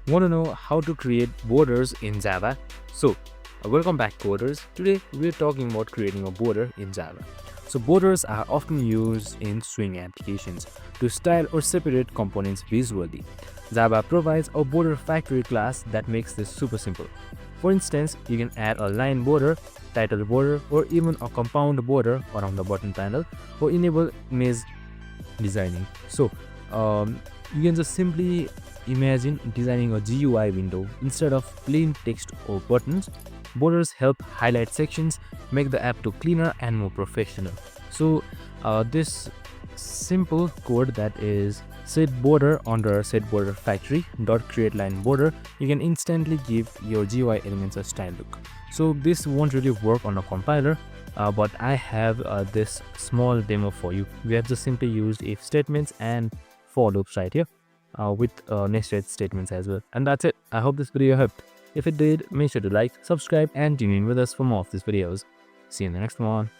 Want to know how to create borders in Java? So, welcome back coders. Today we're talking about creating a border in Java. So borders are often used in Swing applications to style or separate components visually. Java provides a BorderFactory class that makes this super simple. For instance, you can add a line border, title border, or even a compound border around the button panel or enable image designing. So you can just simply imagine designing a GUI window instead of plain text or buttons. Borders help highlight sections, make the app look cleaner and more professional. So this simple code, that is set border under set border factory dot create line border, you can instantly give your GUI elements a style look. So this won't really work on a compiler, but I have this small demo for you. We have just simply used if statements and for loops right here with nested statements as well. And that's it. I hope this video helped. If it did, make sure to like, subscribe and tune in with us for more of these videos. See you in the next one.